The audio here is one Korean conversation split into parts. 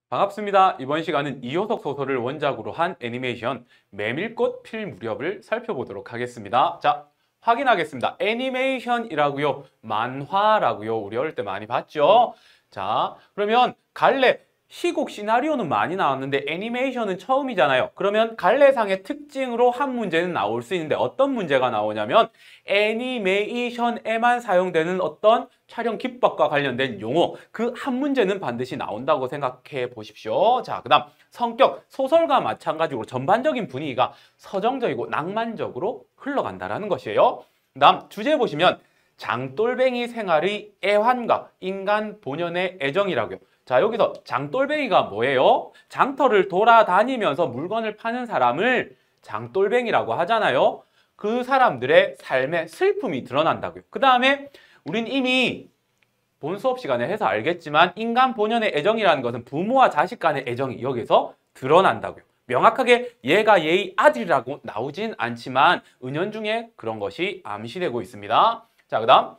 반갑습니다. 이번 시간은 이효석 소설을 원작으로 한 애니메이션 메밀꽃 필 무렵을 살펴보도록 하겠습니다. 자, 확인하겠습니다. 애니메이션이라고요, 만화라고요. 우리 어릴 때 많이 봤죠? 자, 그러면 갈래 시국 시나리오는 많이 나왔는데 애니메이션은 처음이잖아요. 그러면 갈래상의 특징으로 한 문제는 나올 수 있는데 어떤 문제가 나오냐면 애니메이션에만 사용되는 어떤 촬영 기법과 관련된 용어, 그 한 문제는 반드시 나온다고 생각해 보십시오. 자, 그다음 성격, 소설과 마찬가지로 전반적인 분위기가 서정적이고 낭만적으로 흘러간다라는 것이에요. 그다음 주제 보시면 장돌뱅이 생활의 애환과 인간 본연의 애정이라고요. 자, 여기서 장돌뱅이가 뭐예요? 장터를 돌아다니면서 물건을 파는 사람을 장돌뱅이라고 하잖아요. 그 사람들의 삶의 슬픔이 드러난다고요. 그 다음에 우린 이미 본 수업 시간에 해서 알겠지만 인간 본연의 애정이라는 것은 부모와 자식 간의 애정이 여기서 드러난다고요. 명확하게 얘가 얘의 아들이라고 나오진 않지만 은연중에 그런 것이 암시되고 있습니다. 자, 그 다음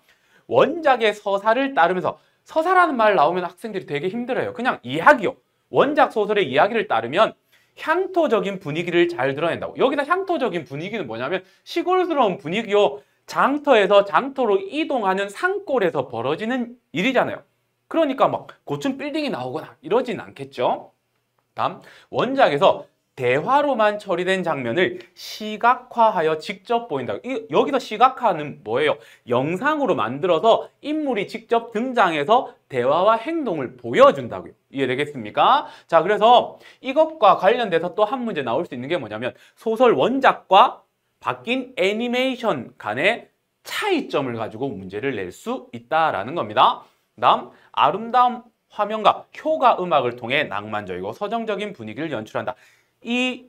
원작의 서사를 따르면서, 서사라는 말 나오면 학생들이 되게 힘들어요. 그냥 이야기요. 원작 소설의 이야기를 따르면 향토적인 분위기를 잘 드러낸다고. 여기서 향토적인 분위기는 뭐냐면 시골스러운 분위기요. 장터에서 장터로 이동하는 산골에서 벌어지는 일이잖아요. 그러니까 막 고층 빌딩이 나오거나 이러진 않겠죠. 다음, 원작에서 대화로만 처리된 장면을 시각화하여 직접 보인다. 여기서 시각화는 뭐예요? 영상으로 만들어서 인물이 직접 등장해서 대화와 행동을 보여준다고요. 이해되겠습니까? 자, 그래서 이것과 관련돼서 또 한 문제 나올 수 있는 게 뭐냐면 소설 원작과 바뀐 애니메이션 간의 차이점을 가지고 문제를 낼 수 있다라는 겁니다. 다음, 아름다운 화면과 효과 음악을 통해 낭만적이고 서정적인 분위기를 연출한다. 이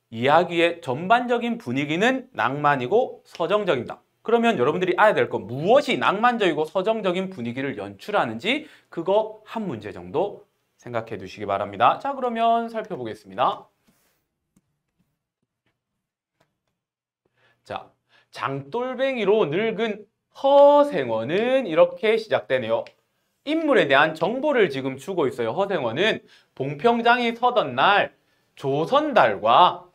이야기의 전반적인 분위기는 낭만이고 서정적입니다. 그러면 여러분들이 알아야 될 건 무엇이 낭만적이고 서정적인 분위기를 연출하는지 그거 한 문제 정도 생각해 두시기 바랍니다. 자, 그러면 살펴보겠습니다. 자, 장돌뱅이로 늙은 허생원은 이렇게 시작되네요. 인물에 대한 정보를 지금 주고 있어요. 허생원은 봉평장이 서던 날 조선달과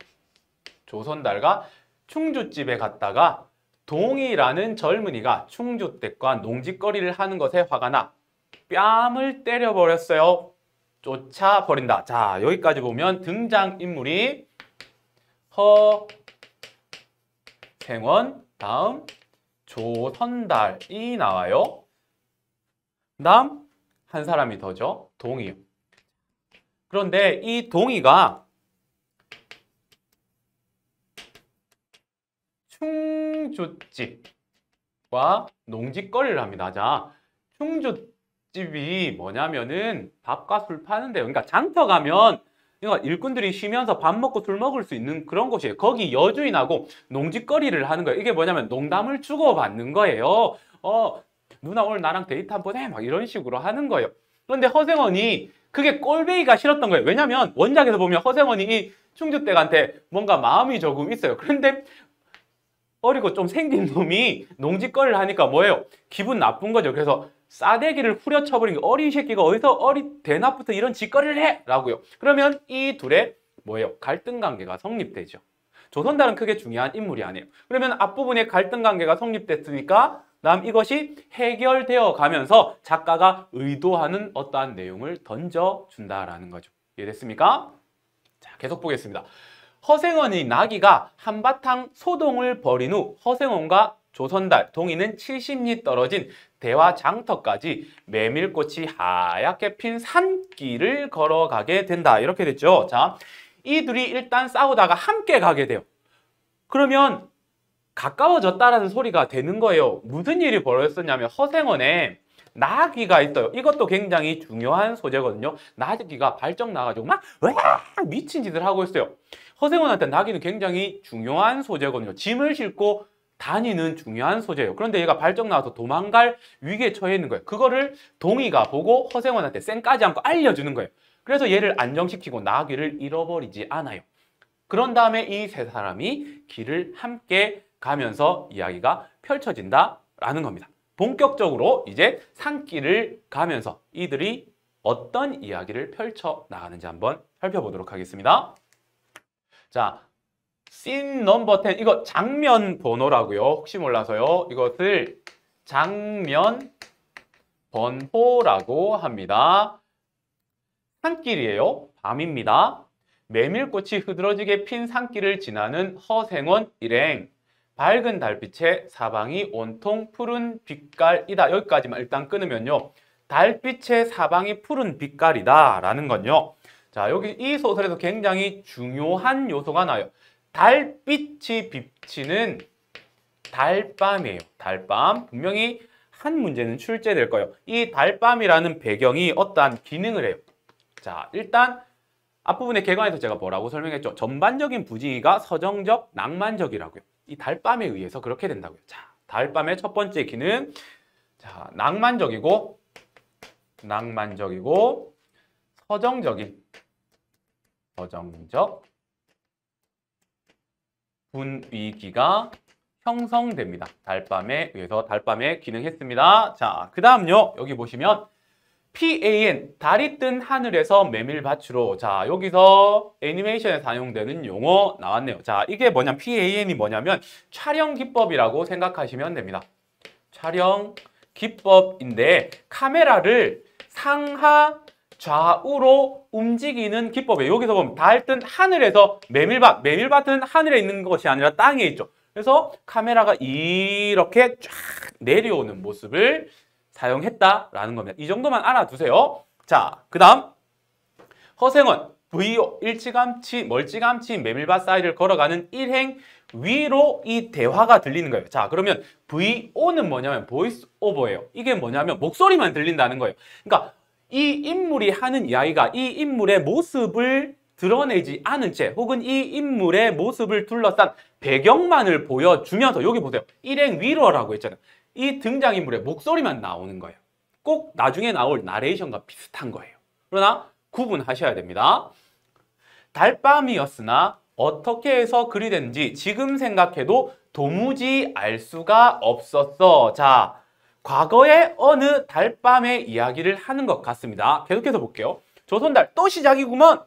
충주집에 갔다가 동이라는 젊은이가 충주댁과 농짓거리를 하는 것에 화가 나 뺨을 때려버렸어요. 쫓아버린다. 자, 여기까지 보면 등장인물이 허생원, 다음 조선달이 나와요. 다음 한 사람이 더죠. 동이요. 그런데 이 동이가 충주집과 농짓거리를 합니다. 자, 충주집이 뭐냐면은 밥과 술 파는데요. 그러니까 장터 가면 일꾼들이 쉬면서 밥 먹고 술 먹을 수 있는 그런 곳이에요. 거기 여주인하고 농짓거리를 하는 거예요. 이게 뭐냐면 농담을 주고받는 거예요. 누나 오늘 나랑 데이트 한번 해. 막 이런 식으로 하는 거예요. 그런데 허생원이 그게 꼴배기가 싫었던 거예요. 왜냐면 원작에서 보면 허생원이 이 충주댁한테 뭔가 마음이 조금 있어요. 그런데 어리고 좀 생긴 놈이 농짓거리를 하니까 뭐예요? 기분 나쁜 거죠. 그래서 싸대기를 후려쳐버린 게 어린 새끼가 어디서 대낮부터 이런 짓거리를 해! 라고요. 그러면 이 둘의 뭐예요? 갈등 관계가 성립되죠. 조선달은 크게 중요한 인물이 아니에요. 그러면 앞부분에 갈등 관계가 성립됐으니까 다음 이것이 해결되어 가면서 작가가 의도하는 어떠한 내용을 던져준다라는 거죠. 이해됐습니까? 자, 계속 보겠습니다. 허생원의 나귀가 한바탕 소동을 벌인 후 허생원과 조선달, 동이는 70리 떨어진 대화 장터까지 메밀꽃이 하얗게 핀 산길을 걸어가게 된다. 이렇게 됐죠. 자, 이 둘이 일단 싸우다가 함께 가게 돼요. 그러면 가까워졌다라는 소리가 되는 거예요. 무슨 일이 벌어졌냐면 허생원에 나귀가 있어요. 이것도 굉장히 중요한 소재거든요. 나귀가 발정 나가지고 막 미친 짓을 하고 있어요. 허생원한테 나귀는 굉장히 중요한 소재거든요. 짐을 싣고 다니는 중요한 소재예요. 그런데 얘가 발정 나와서 도망갈 위기에 처해 있는 거예요. 그거를 동이가 보고 허생원한테 쌩까지 않고 알려주는 거예요. 그래서 얘를 안정시키고 나귀를 잃어버리지 않아요. 그런 다음에 이 세 사람이 길을 함께 가면서 이야기가 펼쳐진다라는 겁니다. 본격적으로 이제 산길을 가면서 이들이 어떤 이야기를 펼쳐 나가는지 한번 살펴보도록 하겠습니다. 자, 씬 넘버 10 이거 장면 번호라고요. 혹시 몰라서요. 이것을 장면 번호라고 합니다. 산길이에요. 밤입니다. 메밀꽃이 흐드러지게 핀 산길을 지나는 허생원 일행. 밝은 달빛에 사방이 온통 푸른 빛깔이다. 여기까지만 일단 끊으면요. 달빛의 사방이 푸른 빛깔이다 라는 건요. 자, 여기 이 소설에서 굉장히 중요한 요소가 나와요. 달빛이 비치는 달밤이에요. 달밤. 분명히 한 문제는 출제될 거예요. 이 달밤이라는 배경이 어떠한 기능을 해요. 자, 일단 앞부분의 개관에서 제가 뭐라고 설명했죠? 전반적인 분위기가 서정적, 낭만적이라고요. 이 달밤에 의해서 그렇게 된다고요. 자, 달밤의 첫 번째 기능. 자, 낭만적이고 서정적 분위기가 형성됩니다. 달밤에 의해서 달밤에 기능했습니다. 자, 그 다음요. 여기 보시면 PAN, 달이 뜬 하늘에서 메밀밭으로. 자, 여기서 애니메이션에 사용되는 용어 나왔네요. 자, 이게 뭐냐면 PAN이 뭐냐면 촬영 기법이라고 생각하시면 됩니다. 촬영 기법인데 카메라를 상하 좌우로 움직이는 기법이에요. 여기서 보면 달 뜬 하늘에서 메밀밭은 하늘에 있는 것이 아니라 땅에 있죠. 그래서 카메라가 이렇게 쫙 내려오는 모습을 사용했다라는 겁니다. 이 정도만 알아두세요. 자, 그 다음 허생원 VO 멀찌감치 메밀밭 사이를 걸어가는 일행 위로 이 대화가 들리는 거예요. 자, 그러면 VO는 뭐냐면 보이스 오버예요. 이게 뭐냐면 목소리만 들린다는 거예요. 그러니까 이 인물이 하는 이야기가 이 인물의 모습을 드러내지 않은 채 혹은 이 인물의 모습을 둘러싼 배경만을 보여주면서 여기 보세요. 일행 위로라고 했잖아요. 이 등장인물의 목소리만 나오는 거예요. 꼭 나중에 나올 나레이션과 비슷한 거예요. 그러나 구분하셔야 됩니다. 달밤이었으나 어떻게 해서 그리 됐는지 지금 생각해도 도무지 알 수가 없었어. 자, 과거의 어느 달밤의 이야기를 하는 것 같습니다. 계속해서 볼게요. 조선달 또 시작이구먼.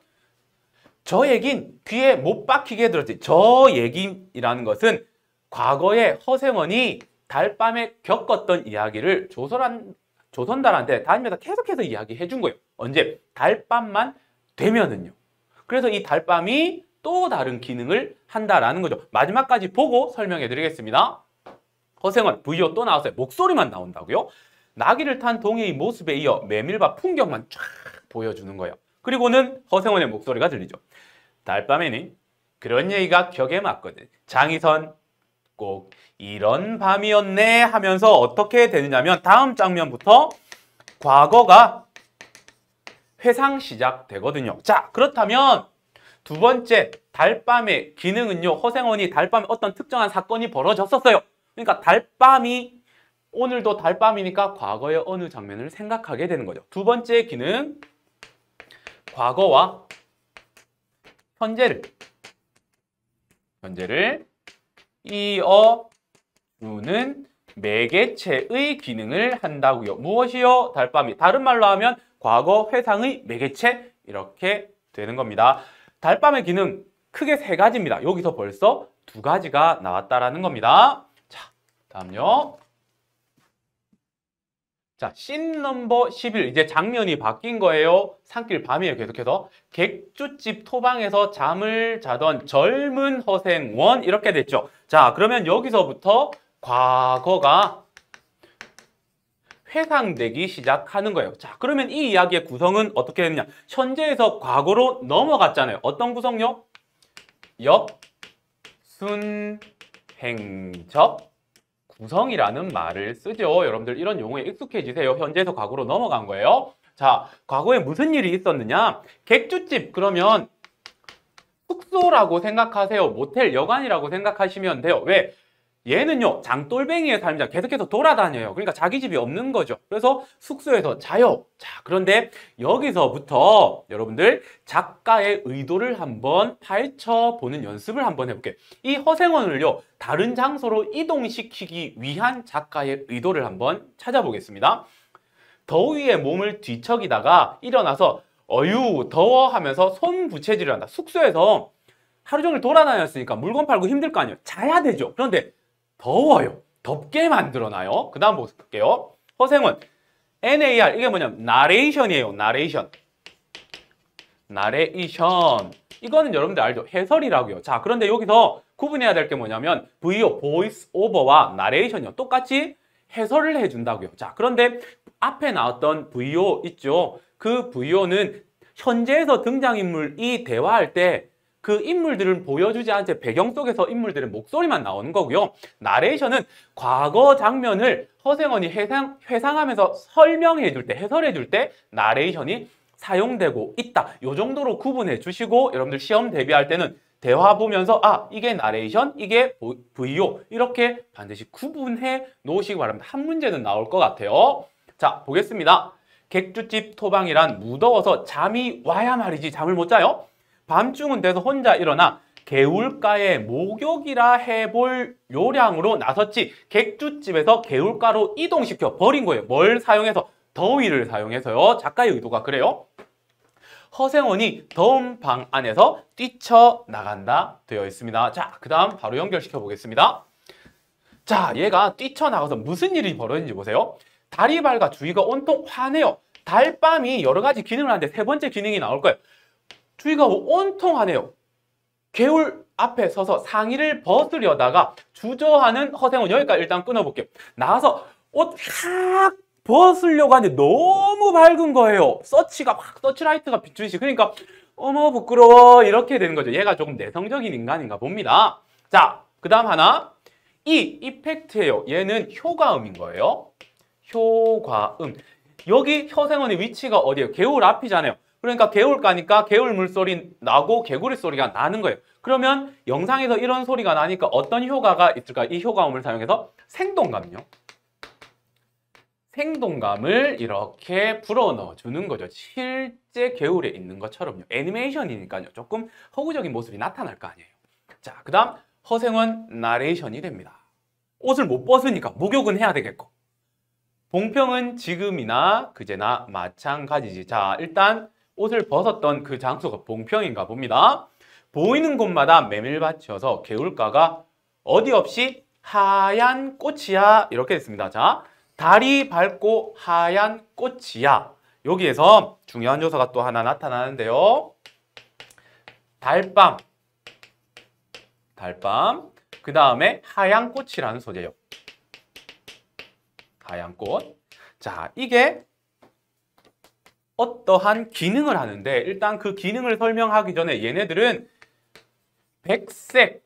저 얘긴 귀에 못 박히게 들었지. 저 얘기라는 것은 과거에 허생원이 달밤에 겪었던 이야기를 조선달한테 다니면서 계속해서 이야기해 준 거예요. 언제? 달밤만 되면은요. 그래서 이 달밤이 또 다른 기능을 한다라는 거죠. 마지막까지 보고 설명해 드리겠습니다. 허생원, VO 또 나왔어요. 목소리만 나온다고요? 나귀를 탄 동해의 모습에 이어 메밀밭 풍경만 쫙 보여주는 거예요. 그리고는 허생원의 목소리가 들리죠. 달밤에는 그런 얘기가 격에 맞거든. 장희선 꼭 이런 밤이었네 하면서 어떻게 되느냐면 다음 장면부터 과거가 회상 시작되거든요. 자, 그렇다면 두 번째 달밤의 기능은요. 허생원이 달밤에 어떤 특정한 사건이 벌어졌었어요. 그러니까 달밤이 오늘도 달밤이니까 과거의 어느 장면을 생각하게 되는 거죠. 두 번째 기능 과거와 현재를 이어주는 매개체의 기능을 한다고요. 무엇이요? 달밤이. 다른 말로 하면 과거 회상의 매개체 이렇게 되는 겁니다. 달밤의 기능 크게 세 가지입니다. 여기서 벌써 두 가지가 나왔다라는 겁니다. 자, 다음요. 자, 씬 넘버 11. 이제 장면이 바뀐 거예요. 산길 밤이에요. 계속해서. 객주집 토방에서 잠을 자던 젊은 허생원 이렇게 됐죠. 자, 그러면 여기서부터 과거가 회상되기 시작하는 거예요. 자, 그러면 이 이야기의 구성은 어떻게 되느냐? 현재에서 과거로 넘어갔잖아요. 어떤 구성요? 역순행적 구성이라는 말을 쓰죠. 여러분들 이런 용어에 익숙해지세요. 현재에서 과거로 넘어간 거예요. 자, 과거에 무슨 일이 있었느냐? 객주집 그러면 숙소라고 생각하세요. 모텔, 여관이라고 생각하시면 돼요. 왜? 얘는요, 장돌뱅이의 삶이자 계속해서 돌아다녀요. 그러니까 자기 집이 없는 거죠. 그래서 숙소에서 자요. 자, 그런데 여기서부터 여러분들 작가의 의도를 한번 파헤쳐보는 연습을 한번 해볼게요. 이 허생원을요, 다른 장소로 이동시키기 위한 작가의 의도를 한번 찾아보겠습니다. 더위에 몸을 뒤척이다가 일어나서 어유 더워 하면서 손 부채질을 한다. 숙소에서 하루 종일 돌아다녔으니까 물건 팔고 힘들 거 아니에요. 자야 되죠. 그런데 더워요. 덥게 만들어놔요. 그 다음 볼게요. 허생은 NAR 이게 뭐냐면 나레이션이에요. 나레이션. 나레이션. 이거는 여러분들 알죠? 해설이라고요. 자, 그런데 여기서 구분해야 될 게 뭐냐면 VO, 보이스 오버와 나레이션이요. 똑같이 해설을 해준다고요. 자, 그런데 앞에 나왔던 VO 있죠? 그 VO는 현재에서 등장인물이 대화할 때 그 인물들을 보여주지 않은 채 배경 속에서 인물들의 목소리만 나오는 거고요. 나레이션은 과거 장면을 허생원이 회상하면서 설명해 줄 때, 해설해 줄 때 나레이션이 사용되고 있다. 이 정도로 구분해 주시고 여러분들 시험 대비할 때는 대화 보면서 아, 이게 나레이션, 이게 VO 이렇게 반드시 구분해 놓으시기 바랍니다. 한 문제는 나올 것 같아요. 자, 보겠습니다. 객주집 토방이란 무더워서 잠이 와야 말이지 잠을 못 자요. 밤중은 돼서 혼자 일어나 개울가에 목욕이라 해볼 요량으로 나섰지 객주집에서 개울가로 이동시켜 버린 거예요. 뭘 사용해서? 더위를 사용해서요. 작가의 의도가 그래요. 허생원이 더운 방 안에서 뛰쳐나간다 되어 있습니다. 자, 그 다음 바로 연결시켜 보겠습니다. 자, 얘가 뛰쳐나가서 무슨 일이 벌어진지 보세요. 달이 밝아 주위가 온통 환해요. 달밤이 여러 가지 기능을 하는데 세 번째 기능이 나올 거예요. 주위가 온통 환해요. 개울 앞에 서서 상의를 벗으려다가 주저하는 허생원. 여기까지 일단 끊어볼게요. 나가서 옷 확 벗으려고 하는데 너무 밝은 거예요. 서치라이트가 비추듯이. 그러니까 어머 부끄러워 이렇게 되는 거죠. 얘가 조금 내성적인 인간인가 봅니다. 자, 그 다음 하나. 이펙트예요. 얘는 효과음인 거예요. 효과음. 여기 허생원의 위치가 어디예요? 개울 앞이잖아요. 그러니까 개울가니까 개울 물소리 나고 개구리 소리가 나는 거예요. 그러면 영상에서 이런 소리가 나니까 어떤 효과가 있을까? 이 효과음을 사용해서 생동감요. 생동감을 이렇게 불어넣어 주는 거죠. 실제 개울에 있는 것처럼요. 애니메이션이니까요. 조금 허구적인 모습이 나타날 거 아니에요. 자, 그 다음 허생원 나레이션이 됩니다. 옷을 못 벗으니까 목욕은 해야 되겠고. 봉평은 지금이나 그제나 마찬가지지. 자, 일단 옷을 벗었던 그 장소가 봉평인가 봅니다. 보이는 곳마다 메밀밭이어서 개울가가 어디 없이 하얀 꽃이야. 이렇게 됐습니다. 자, 달이 밝고 하얀 꽃이야. 여기에서 중요한 요소가 또 하나 나타나는데요. 달밤. 그 다음에 하얀 꽃이라는 소재예요. 하얀 꽃. 자, 이게 어떠한 기능을 하는데 일단 그 기능을 설명하기 전에 얘네들은 백색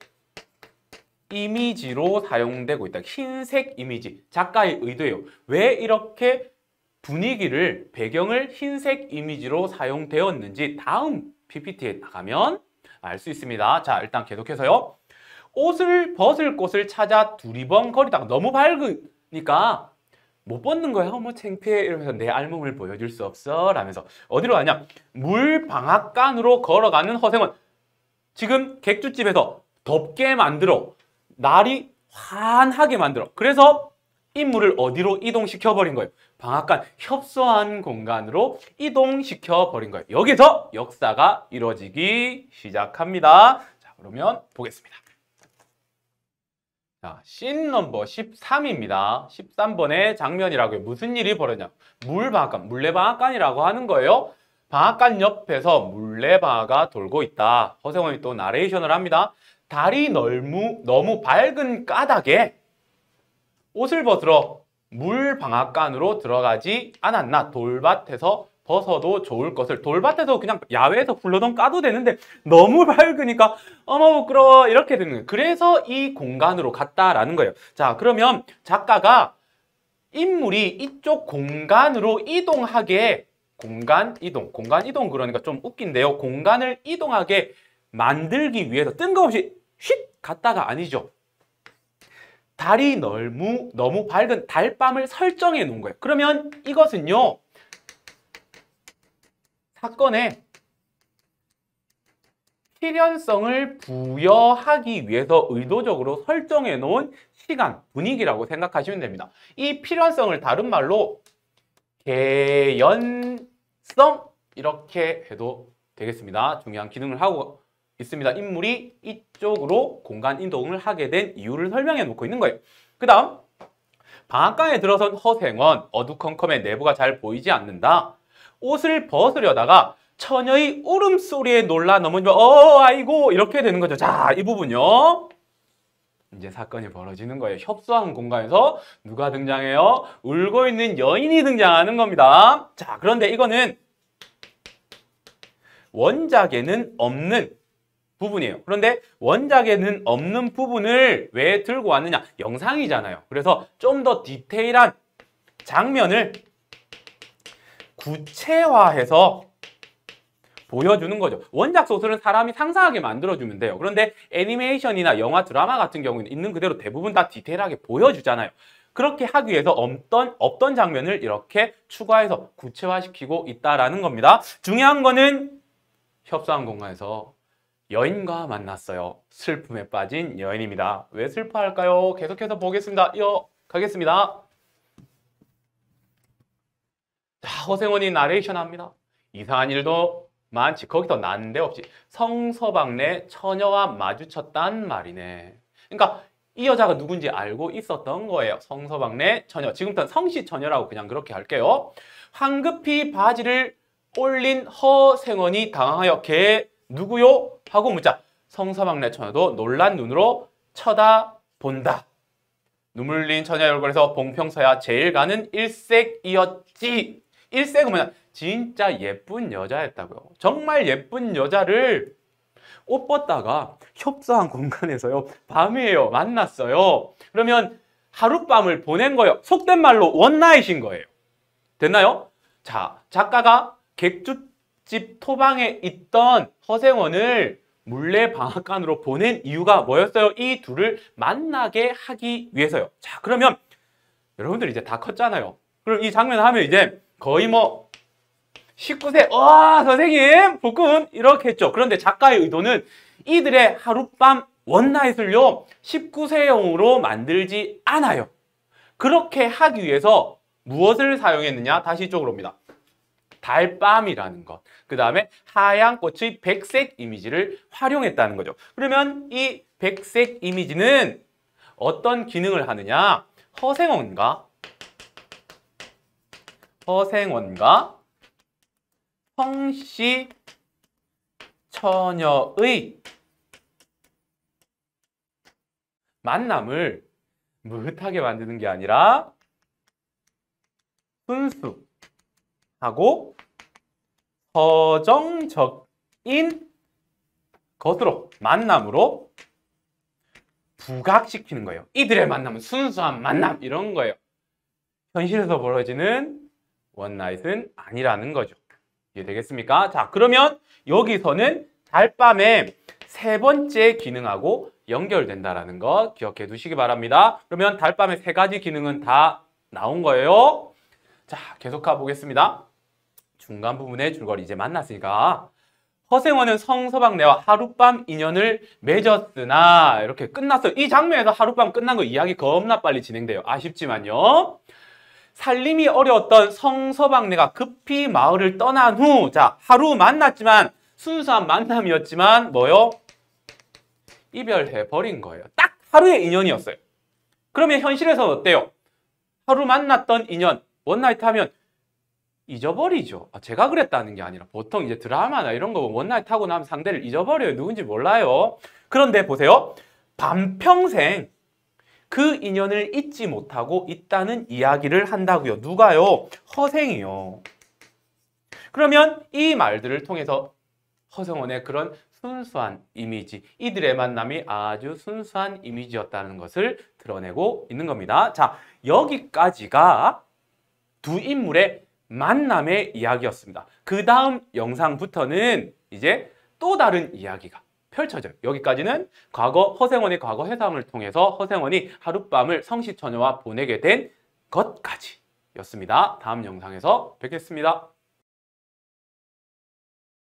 이미지로 사용되고 있다. 흰색 이미지. 작가의 의도예요. 왜 이렇게 분위기를, 배경을 흰색 이미지로 사용되었는지 다음 PPT에 나가면 알 수 있습니다. 자, 일단 계속해서요. 옷을 벗을 곳을 찾아 두리번거리다가 너무 밝으니까 못 벗는 거야. 어머 창피해. 이러면서 내 알몸을 보여줄 수 없어 라면서 어디로 가냐? 물방앗간으로 걸어가는 허생원. 지금 객주집에서 덥게 만들어 날이 환하게 만들어. 그래서 인물을 어디로 이동시켜 버린 거예요? 방앗간, 협소한 공간으로 이동시켜 버린 거예요. 여기서 역사가 이루어지기 시작합니다. 자, 그러면 보겠습니다. 자, 씬 넘버 13입니다. 13번의 장면이라고요. 무슨 일이 벌어졌냐? 물방앗간, 물레방앗간이라고 하는 거예요. 방앗간 옆에서 물레방아가 돌고 있다. 허생원이 또 나레이션을 합니다. 달이 너무 밝은 까닭에 옷을 벗으러 물방앗간으로 들어가지 않았나. 돌밭에서 벗어도 좋을 것을. 돌밭에서 그냥 야외에서 굴러던 까도 되는데 너무 밝으니까 어머 부끄러워 이렇게 되는 거예요. 그래서 이 공간으로 갔다라는 거예요. 자, 그러면 작가가 인물이 이쪽 공간으로 이동하게 공간 이동 그러니까 좀 웃긴데요. 공간을 이동하게 만들기 위해서 뜬금없이 휙 갔다가 아니죠. 달이 너무 밝은 달밤을 설정해 놓은 거예요. 그러면 이것은요. 사건에 필연성을 부여하기 위해서 의도적으로 설정해 놓은 시간, 분위기라고 생각하시면 됩니다. 이 필연성을 다른 말로 개연성 이렇게 해도 되겠습니다. 중요한 기능을 하고 있습니다. 인물이 이쪽으로 공간 이동을 하게 된 이유를 설명해 놓고 있는 거예요. 그 다음 방앗간에 들어선 허생원, 어두컴컴해 내부가 잘 보이지 않는다. 옷을 벗으려다가 처녀의 울음소리에 놀라 넘어지면 아이고 이렇게 되는 거죠. 자, 이 부분요. 이제 사건이 벌어지는 거예요. 협소한 공간에서 누가 등장해요? 울고 있는 여인이 등장하는 겁니다. 자, 그런데 이거는 원작에는 없는 부분이에요. 그런데 원작에는 없는 부분을 왜 들고 왔느냐? 영상이잖아요. 그래서 좀 더 디테일한 장면을 구체화해서 보여주는 거죠. 원작 소설은 사람이 상상하게 만들어주면 돼요. 그런데 애니메이션이나 영화, 드라마 같은 경우는 있는 그대로 대부분 다 디테일하게 보여주잖아요. 그렇게 하기 위해서 없던 장면을 이렇게 추가해서 구체화시키고 있다라는 겁니다. 중요한 거는 협소한 공간에서 여인과 만났어요. 슬픔에 빠진 여인입니다. 왜 슬퍼할까요? 계속해서 보겠습니다. 이어가겠습니다. 자, 허생원이 나레이션 합니다. 이상한 일도 많지. 거기서 난데없이 성서방네 처녀와 마주쳤단 말이네. 그러니까 이 여자가 누군지 알고 있었던 거예요. 성서방네 처녀. 지금부터는 성씨 처녀라고 그냥 그렇게 할게요. 황급히 바지를 올린 허생원이 당황하여 걔 누구요? 하고 묻자 성서방네 처녀도 놀란 눈으로 쳐다본다. 눈물 흘린 처녀의 얼굴에서 봉평서야 제일 가는 일색이었지. 일색은 뭐냐? 진짜 예쁜 여자였다고요. 정말 예쁜 여자를 옷 벗다가 협소한 공간에서요. 밤이에요. 만났어요. 그러면 하룻밤을 보낸 거예요. 속된 말로 원나잇인 거예요. 됐나요? 자, 작가가 객주집 토방에 있던 허생원을 물레 방앗간으로 보낸 이유가 뭐였어요? 이 둘을 만나게 하기 위해서요. 자, 그러면 여러분들 이제 다 컸잖아요. 그럼 이 장면 하면 이제 거의 뭐 19세, 와, 선생님, 복근 이렇게 했죠. 그런데 작가의 의도는 이들의 하룻밤 원나잇을요 19세용으로 만들지 않아요. 그렇게 하기 위해서 무엇을 사용했느냐? 다시 이쪽으로 옵니다. 달밤이라는 것. 그 다음에 하얀 꽃의 백색 이미지를 활용했다는 거죠. 그러면 이 백색 이미지는 어떤 기능을 하느냐? 허생원과 성씨 처녀의 만남을 무흐하게 만드는 게 아니라 순수하고 서정적인 것으로 만남으로 부각시키는 거예요. 이들의 만남은 순수한 만남 이런 거예요. 현실에서 벌어지는 원나잇은 아니라는 거죠. 이해되겠습니까? 자, 그러면 여기서는 달밤의 세 번째 기능하고 연결된다라는 거 기억해 두시기 바랍니다. 그러면 달밤의 세 가지 기능은 다 나온 거예요. 자, 계속 가보겠습니다. 중간 부분의 줄거리 이제 만났으니까 허생원은 성서방네와 하룻밤 인연을 맺었으나 이렇게 끝났어요. 이 장면에서 하룻밤 끝난 거 이야기 겁나 빨리 진행돼요. 아쉽지만요. 살림이 어려웠던 성서방네가 급히 마을을 떠난 후, 자, 하루 만났지만 순수한 만남이었지만 뭐요? 이별해버린 거예요. 딱 하루의 인연이었어요. 그러면 현실에서는 어때요? 하루 만났던 인연, 원나잇 하면 잊어버리죠. 제가 그랬다는 게 아니라 보통 이제 드라마나 이런 거 원나잇 하고 나면 상대를 잊어버려요. 누군지 몰라요. 그런데 보세요. 반평생 그 인연을 잊지 못하고 있다는 이야기를 한다고요. 누가요? 허생이요. 그러면 이 말들을 통해서 허생원의 그런 순수한 이미지, 이들의 만남이 아주 순수한 이미지였다는 것을 드러내고 있는 겁니다. 자, 여기까지가 두 인물의 만남의 이야기였습니다. 그 다음 영상부터는 이제 또 다른 이야기가 펼쳐져요. 여기까지는 과거 허생원의 과거 회상을 통해서 허생원이 하룻밤을 성씨처녀와 보내게 된 것까지였습니다. 다음 영상에서 뵙겠습니다.